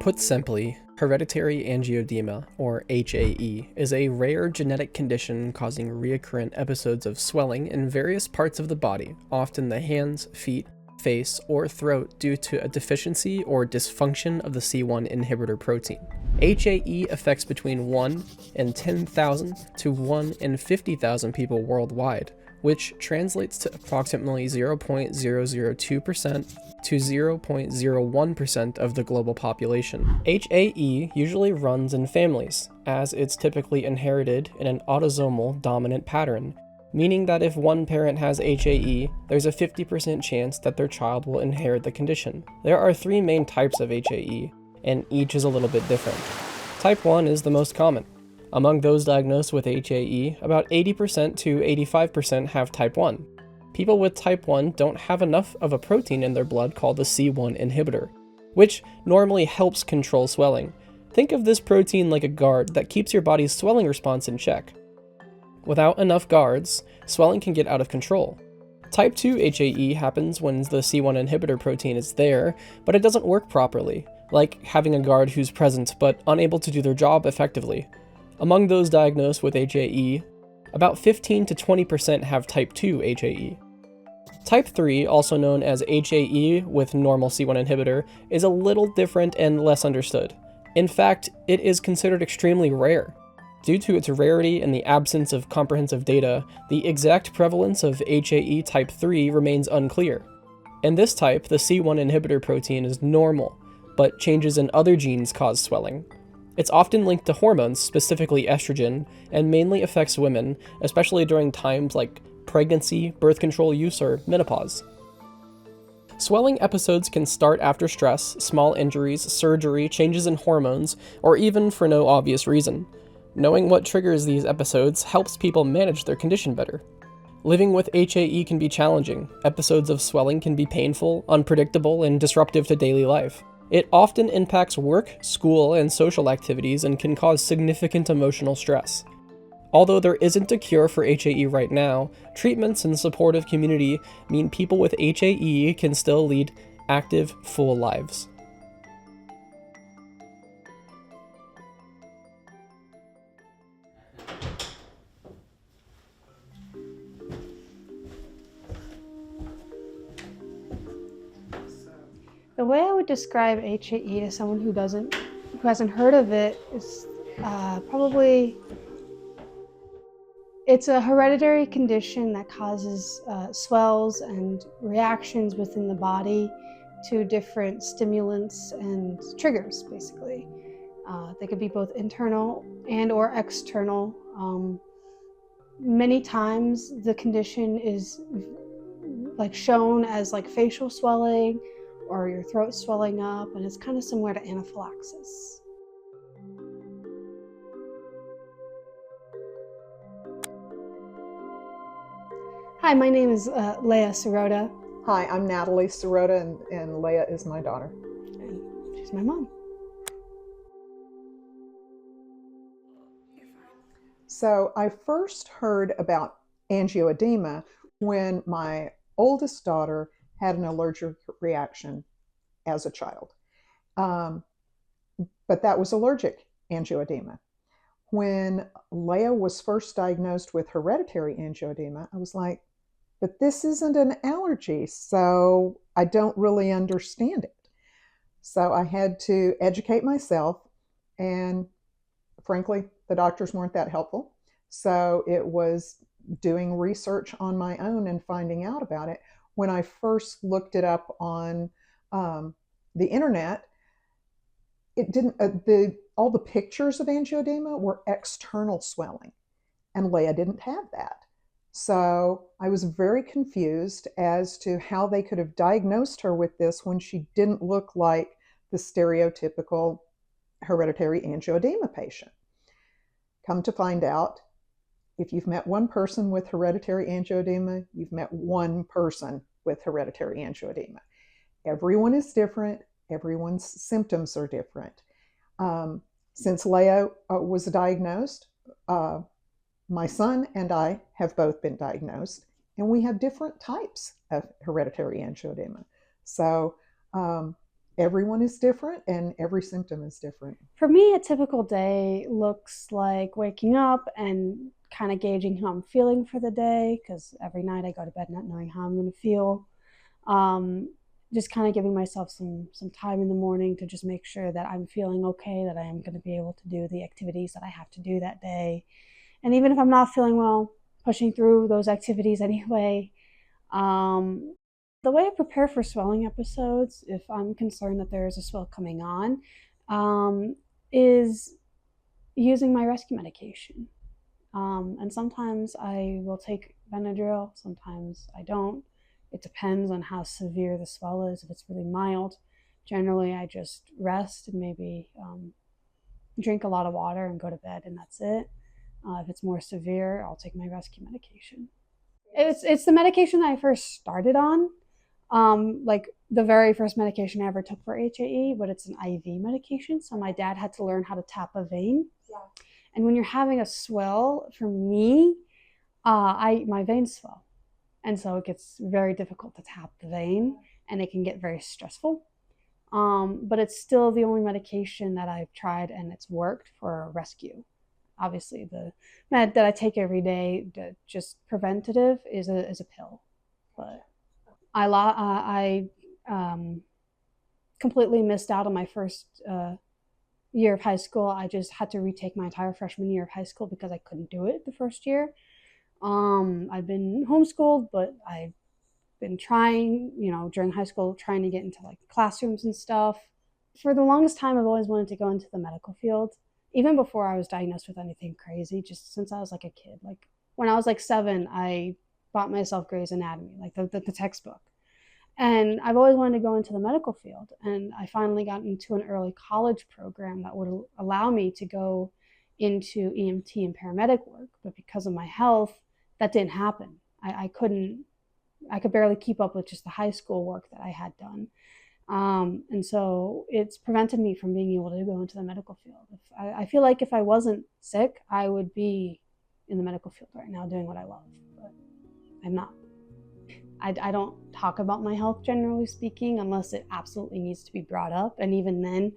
Put simply, hereditary angioedema, or HAE, is a rare genetic condition causing recurrent episodes of swelling in various parts of the body, often the hands, feet, face, or throat due to a deficiency or dysfunction of the C1 inhibitor protein. HAE affects between 1 in 10,000 to 1 in 50,000 people worldwide, which translates to approximately 0.002% to 0.01% of the global population. HAE usually runs in families, as it's typically inherited in an autosomal dominant pattern, meaning that if one parent has HAE, there's a 50% chance that their child will inherit the condition. There are three main types of HAE, and each is a little bit different. Type 1 is the most common. Among those diagnosed with HAE, about 80% to 85% have type 1. People with type 1 don't have enough of a protein in their blood called the C1 inhibitor, which normally helps control swelling. Think of this protein like a guard that keeps your body's swelling response in check. Without enough guards, swelling can get out of control. Type 2 HAE happens when the C1 inhibitor protein is there, but it doesn't work properly, like having a guard who's present but unable to do their job effectively. Among those diagnosed with HAE, about 15 to 20% have type 2 HAE. Type 3, also known as HAE with normal C1 inhibitor, is a little different and less understood. In fact, it is considered extremely rare. Due to its rarity and the absence of comprehensive data, the exact prevalence of HAE type 3 remains unclear. In this type, the C1 inhibitor protein is normal, but changes in other genes cause swelling. It's often linked to hormones, specifically estrogen, and mainly affects women, especially during times like pregnancy, birth control use, or menopause. Swelling episodes can start after stress, small injuries, surgery, changes in hormones, or even for no obvious reason. Knowing what triggers these episodes helps people manage their condition better. Living with HAE can be challenging. Episodes of swelling can be painful, unpredictable, and disruptive to daily life. It often impacts work, school, and social activities and can cause significant emotional stress. Although there isn't a cure for HAE right now, treatments and supportive community mean people with HAE can still lead active, full lives. The way I would describe HAE to someone who hasn't heard of it is probably it's a hereditary condition that causes swells and reactions within the body to different stimulants and triggers, basically. They could be both internal and or external. Many times the condition is shown as facial swelling or your throat swelling up, and it's kind of similar to anaphylaxis. Hi, my name is Leah Sirota. Hi, I'm Natalie Sirota, and Leah is my daughter. And she's my mom. So I first heard about angioedema when my oldest daughter had an allergic reaction as a child. But that was allergic angioedema. When Leah was first diagnosed with hereditary angioedema, I was like, but this isn't an allergy, so I don't really understand it. So I had to educate myself, and frankly, the doctors weren't that helpful. So it was doing research on my own and finding out about it. When I first looked it up on the internet, it didn't. All the pictures of angioedema were external swelling, and Leah didn't have that. So I was very confused as to how they could have diagnosed her with this when she didn't look like the stereotypical hereditary angioedema patient. Come to find out, if you've met one person with hereditary angioedema, you've met one person with hereditary angioedema. Everyone is different. Everyone's symptoms are different. Since Leah was diagnosed, my son and I have both been diagnosed, and we have different types of hereditary angioedema. So everyone is different and every symptom is different. For me, a typical day looks like waking up and kind of gauging how I'm feeling for the day, because every night I go to bed not knowing how I'm going to feel. Just kind of giving myself some time in the morning to just make sure that I'm feeling okay, that I am going to be able to do the activities that I have to do that day. And even if I'm not feeling well, pushing through those activities anyway. The way I prepare for swelling episodes, if I'm concerned that there is a swell coming on, is using my rescue medication. And sometimes I will take Benadryl, sometimes I don't. It depends on how severe the swell is. If it's really mild, generally I just rest and maybe drink a lot of water and go to bed, and that's it. If it's more severe, I'll take my rescue medication. It's the medication that I first started on, like the very first medication I ever took for HAE, but it's an IV medication. So my dad had to learn how to tap a vein. Yeah. And when you're having a swell, for me, my veins swell, and so it gets very difficult to tap the vein, and it can get very stressful. But it's still the only medication that I've tried, and it's worked for rescue. Obviously, the med that I take every day, just preventative, is a pill. But I completely missed out on my first year of high school. I just had to retake my entire freshman year of high school because I couldn't do it the first year. I've been homeschooled, but I've been trying, during high school, trying to get into like classrooms and stuff. For the longest time, I've always wanted to go into the medical field, even before I was diagnosed with anything crazy, just since I was like a kid. Like when I was like 7, I bought myself Grey's Anatomy, like the textbook. And I've always wanted to go into the medical field. And I finally got into an early college program that would allow me to go into EMT and paramedic work. But because of my health, that didn't happen. I could barely keep up with just the high school work that I had done. And so it's prevented me from being able to go into the medical field. I feel like if I wasn't sick, I would be in the medical field right now doing what I love, but I'm not. I don't talk about my health, generally speaking, unless it absolutely needs to be brought up. And even then,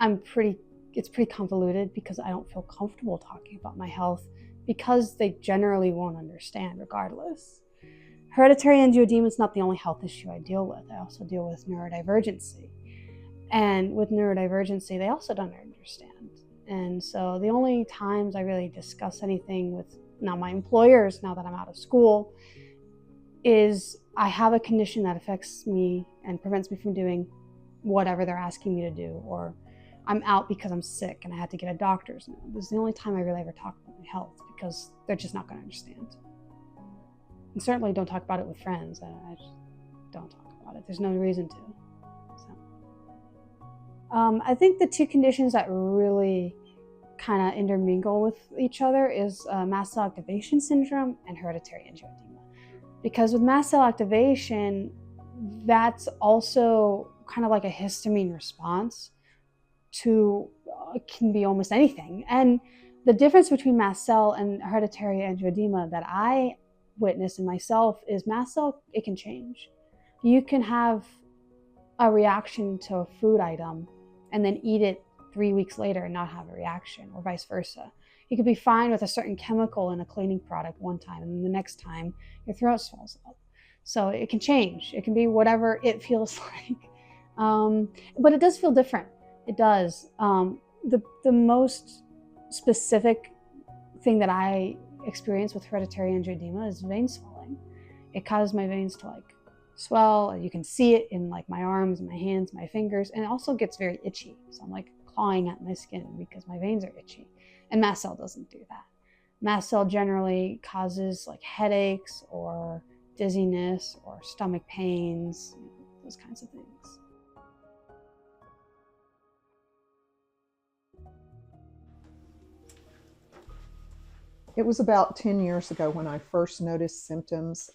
it's pretty convoluted because I don't feel comfortable talking about my health because they generally won't understand regardless. Hereditary angioedema is not the only health issue I deal with. I also deal with neurodivergency. And with neurodivergency, they also don't understand. And so the only times I really discuss anything with my employers, now that I'm out of school, is I have a condition that affects me and prevents me from doing whatever they're asking me to do, or I'm out because I'm sick and I had to get a doctor's note. This is the only time I really ever talk about my health because they're just not going to understand. And certainly don't talk about it with friends. I just don't talk about it. There's no reason to. So, I think the two conditions that really kind of intermingle with each other is mast cell activation syndrome and hereditary angioedema. Because with mast cell activation, that's also kind of like a histamine response to, it can be almost anything. And the difference between mast cell and hereditary angioedema that I witness in myself is mast cell, it can change. You can have a reaction to a food item and then eat it 3 weeks later and not have a reaction, or vice versa. You could be fine with a certain chemical in a cleaning product one time, and then the next time your throat swells up. So it can change. It can be whatever it feels like. But it does feel different. It does. The most specific thing that I experience with hereditary angioedema is vein swelling. It causes my veins to like swell. You can see it in like my arms, my hands, my fingers, and it also gets very itchy. So I'm like clawing at my skin because my veins are itchy. And mast cell doesn't do that. Mast cell generally causes like headaches or dizziness or stomach pains, those kinds of things. It was about 10 years ago when I first noticed symptoms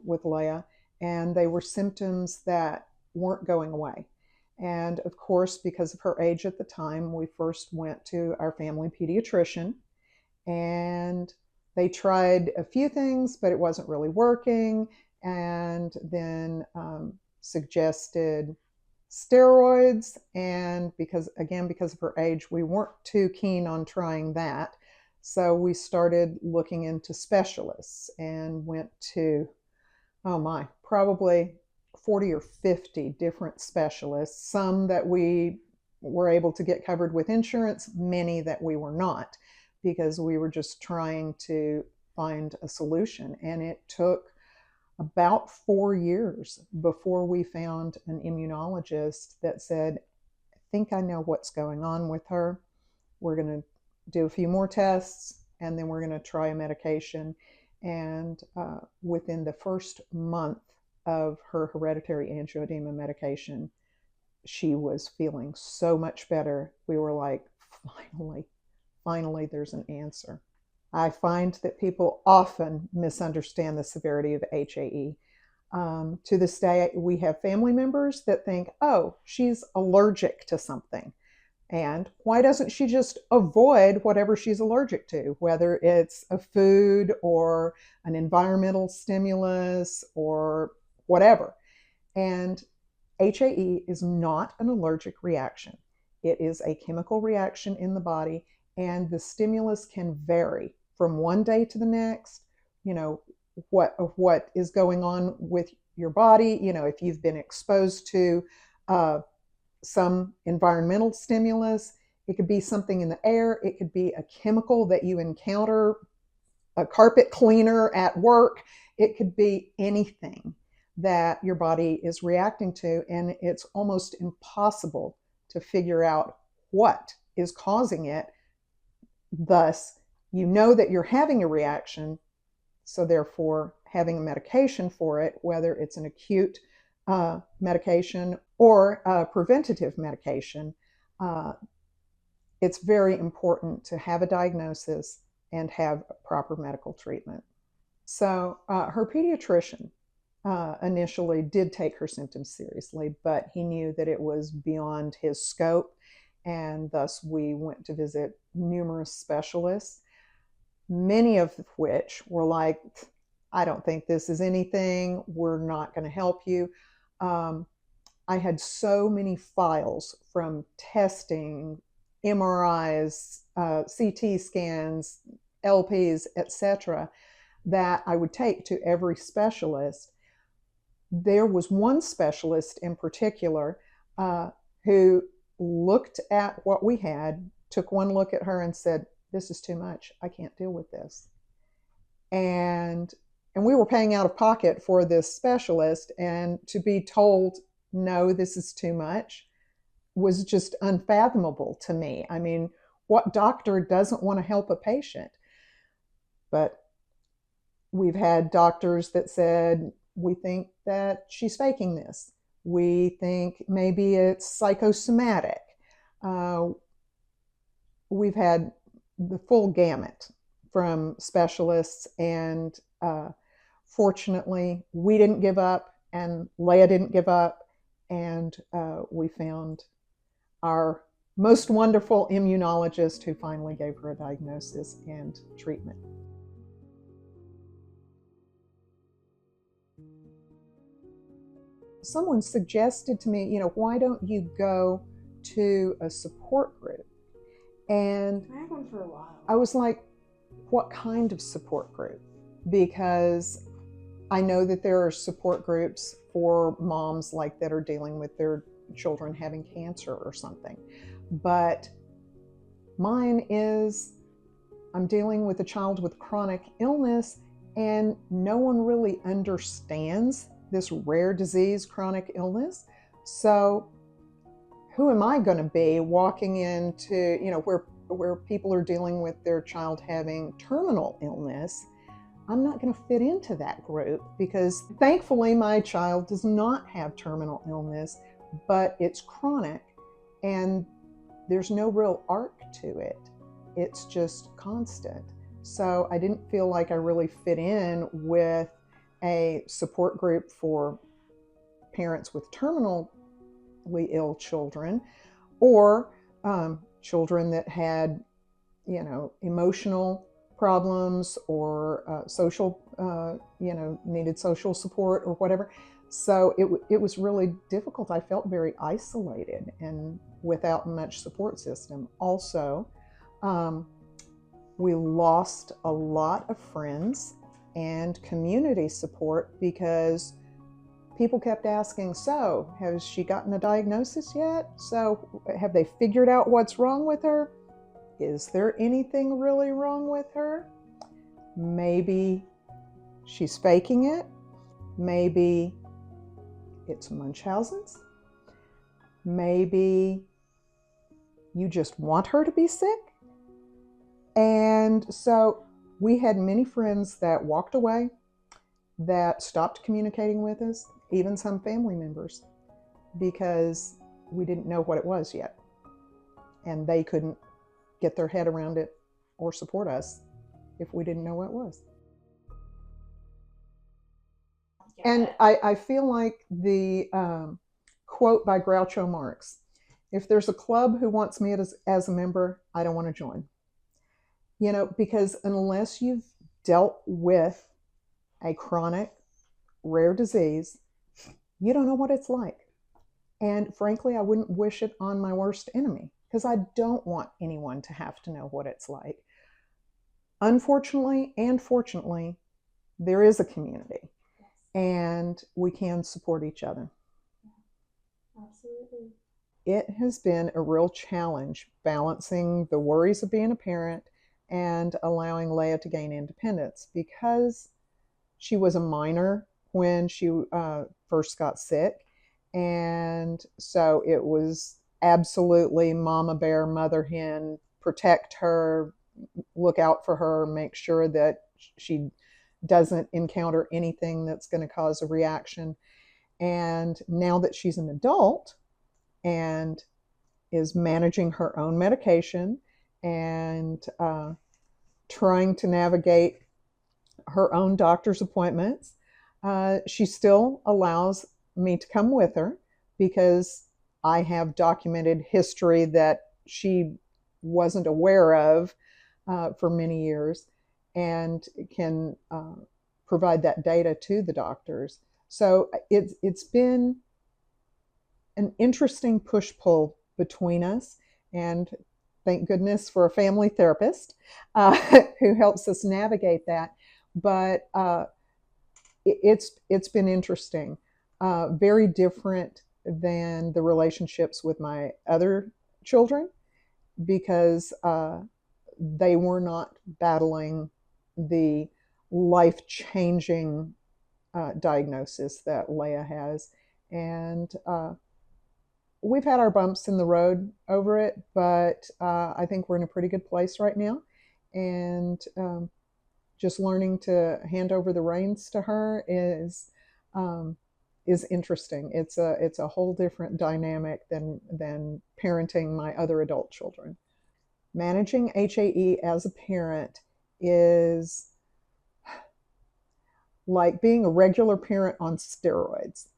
with Leia, and they were symptoms that weren't going away. And of course, because of her age at the time, we first went to our family pediatrician, and they tried a few things, but it wasn't really working, and then suggested steroids, and because of her age, we weren't too keen on trying that. So we started looking into specialists and went to, oh my, probably 40 or 50 different specialists, some that we were able to get covered with insurance, many that we were not, because we were just trying to find a solution. And it took about 4 years before we found an immunologist that said, I think I know what's going on with her. We're going to do a few more tests, and then we're going to try a medication. And within the first month of her hereditary angioedema medication, she was feeling so much better. We were like, finally, there's an answer. I find that people often misunderstand the severity of HAE. To this day, we have family members that think, oh, she's allergic to something. And why doesn't she just avoid whatever she's allergic to, whether it's a food or an environmental stimulus or whatever? And HAE is not an allergic reaction. It is a chemical reaction in the body, and the stimulus can vary from one day to the next. You know, what is going on with your body. You know, if you've been exposed to some environmental stimulus, it could be something in the air, it could be a chemical that you encounter, a carpet cleaner at work, it could be anything that your body is reacting to, and it's almost impossible to figure out what is causing it. Thus, you know that you're having a reaction, so therefore having a medication for it, whether it's an acute medication or a preventative medication, it's very important to have a diagnosis and have proper medical treatment. So her pediatrician initially did take her symptoms seriously, but he knew that it was beyond his scope, and thus we went to visit numerous specialists, many of which were like, I don't think this is anything, we're not going to help you. I had so many files from testing, MRIs, CT scans, LPs, etc., that I would take to every specialist. There was one specialist in particular who looked at what we had, took one look at her and said, this is too much. I can't deal with this. And we were paying out of pocket for this specialist, and to be told, no, this is too much, was just unfathomable to me. I mean, what doctor doesn't want to help a patient? But we've had doctors that said, we think that she's faking this. We think maybe it's psychosomatic. We've had the full gamut from specialists, and fortunately, we didn't give up, and Leah didn't give up, and we found our most wonderful immunologist who finally gave her a diagnosis and treatment. Someone suggested to me, you know, why don't you go to a support group? And I had one for a while. I was like, what kind of support group? Because I know that there are support groups for moms like that are dealing with their children having cancer or something. But mine is, I'm dealing with a child with chronic illness, and no one really understands this rare disease, chronic illness. So who am I going to be walking into, you know, where people are dealing with their child having terminal illness? I'm not going to fit into that group, because thankfully my child does not have terminal illness, but it's chronic and there's no real arc to it. It's just constant. So I didn't feel like I really fit in with a support group for parents with terminally ill children, or children that had, you know, emotional problems or social, you know, needed social support or whatever. So it was really difficult. I felt very isolated and without much support system. Also, um, we lost a lot of friends and community support because people kept asking, so has she gotten a diagnosis yet? So have they figured out what's wrong with her? Is there anything really wrong with her? Maybe she's faking it. Maybe it's Munchausen's. Maybe you just want her to be sick. And so we had many friends that walked away, that stopped communicating with us, even some family members, because we didn't know what it was yet. And they couldn't get their head around it or support us if we didn't know what it was. And I feel like the quote by Groucho Marx, if there's a club who wants me as a member, I don't want to join. You know, because unless you've dealt with a chronic, rare disease, you don't know what it's like. And frankly, I wouldn't wish it on my worst enemy because I don't want anyone to have to know what it's like. Unfortunately and fortunately, there is a community and we can support each other. Absolutely. It has been a real challenge balancing the worries of being a parent and allowing Leah to gain independence because she was a minor when she first got sick. And so it was absolutely mama bear, mother hen, protect her, look out for her, make sure that she doesn't encounter anything that's going to cause a reaction. And now that she's an adult and is managing her own medication and trying to navigate her own doctor's appointments, she still allows me to come with her because I have documented history that she wasn't aware of for many years and can provide that data to the doctors. So it's been an interesting push-pull between us, and thank goodness for a family therapist who helps us navigate that. But it's been interesting, very different than the relationships with my other children because they were not battling the life-changing diagnosis that Leah has, and we've had our bumps in the road over it, but I think we're in a pretty good place right now. And just learning to hand over the reins to her is interesting. It's a whole different dynamic than parenting my other adult children. Managing HAE as a parent is like being a regular parent on steroids.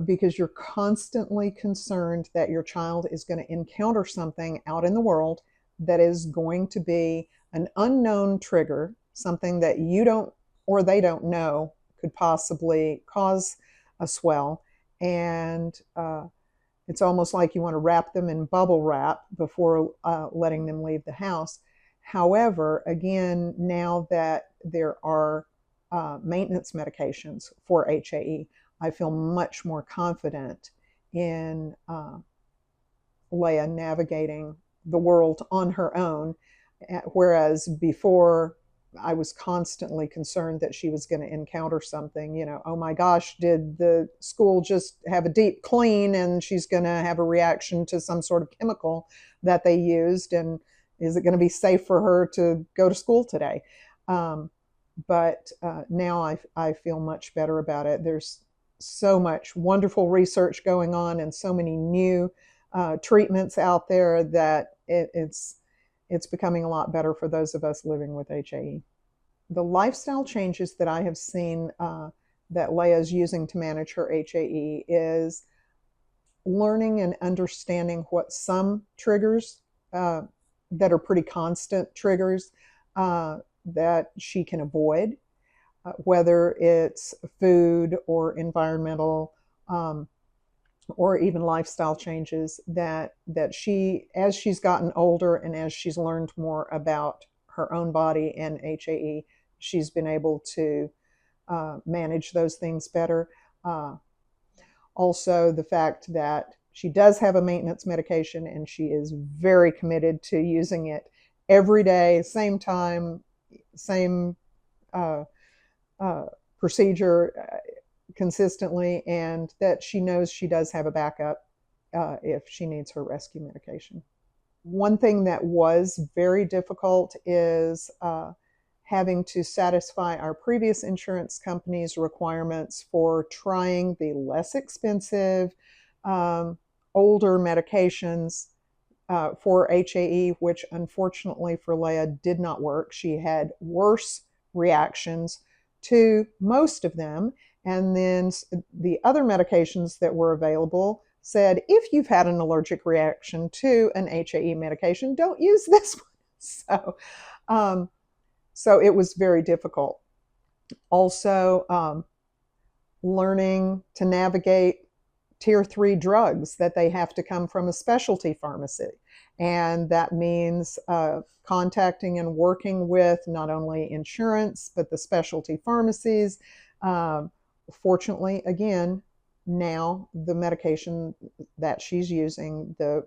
Because you're constantly concerned that your child is going to encounter something out in the world that is going to be an unknown trigger, something that you don't or they don't know could possibly cause a swell. And it's almost like you want to wrap them in bubble wrap before letting them leave the house. However, again, now that there are maintenance medications for HAE, I feel much more confident in Leah navigating the world on her own, whereas before I was constantly concerned that she was going to encounter something, you know, oh my gosh, did the school just have a deep clean and she's going to have a reaction to some sort of chemical that they used, and is it going to be safe for her to go to school today? But now I feel much better about it. There's so much wonderful research going on and so many new treatments out there that it's becoming a lot better for those of us living with HAE. The lifestyle changes that I have seen that Leah is using to manage her HAE is learning and understanding what some triggers that are pretty constant triggers that she can avoid. whether it's food or environmental or even lifestyle changes, that she, as she's gotten older and as she's learned more about her own body and HAE, she's been able to manage those things better. Also, the fact that she does have a maintenance medication and she is very committed to using it every day, same time, same procedure consistently, and that she knows she does have a backup if she needs her rescue medication. One thing that was very difficult is having to satisfy our previous insurance company's requirements for trying the less expensive, older medications for HAE, which unfortunately for Leah did not work. She had worse reactions to most of them. And then the other medications that were available said, if you've had an allergic reaction to an HAE medication, don't use this one. So it was very difficult. Also, learning to navigate tier 3 drugs, that they have to come from a specialty pharmacy. And that means contacting and working with not only insurance, but the specialty pharmacies. Fortunately, again, now the medication that she's using, the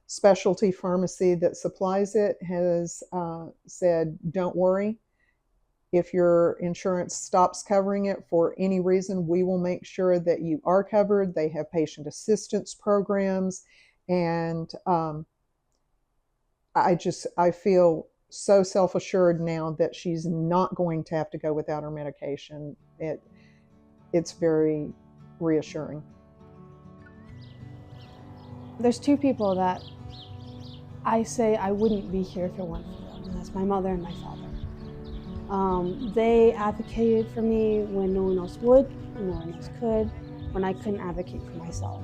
specialty pharmacy that supplies it has said, don't worry. If your insurance stops covering it for any reason, we will make sure that you are covered. They have patient assistance programs. And I feel so self-assured now that she's not going to have to go without her medication. It's very reassuring. There's two people that I say I wouldn't be here if it weren't for them, and that's my mother and my father. They advocated for me when no one else would, and no one else could, when I couldn't advocate for myself,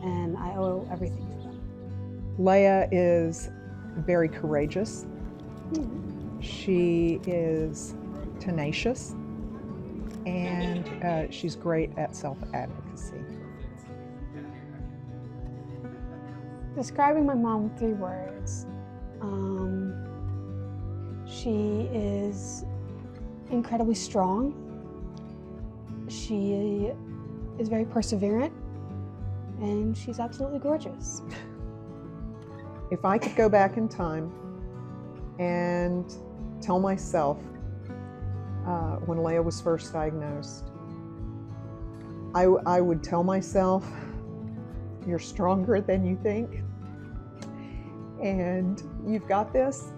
and I owe everything to them. Leah is very courageous. She is tenacious, and she's great at self-advocacy. Describing my mom in 3 words, she is incredibly strong. She is very perseverant, and she's absolutely gorgeous. If I could go back in time and tell myself when Leah was first diagnosed, I would tell myself, you're stronger than you think, and you've got this.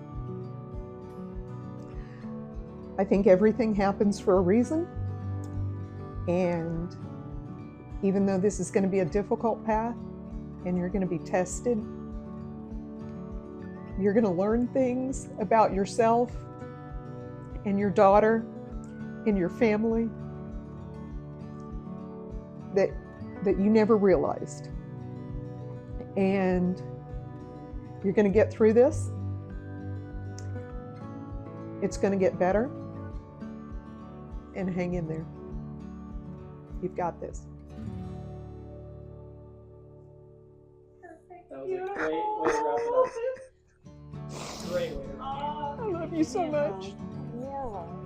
I think everything happens for a reason, and even though this is going to be a difficult path and you're going to be tested, you're going to learn things about yourself and your daughter and your family that you never realized. And you're going to get through this. It's going to get better. And hang in there. You've got this. That was a great way to wrap it up. Great way to wrap it up. I love you so much. Yeah.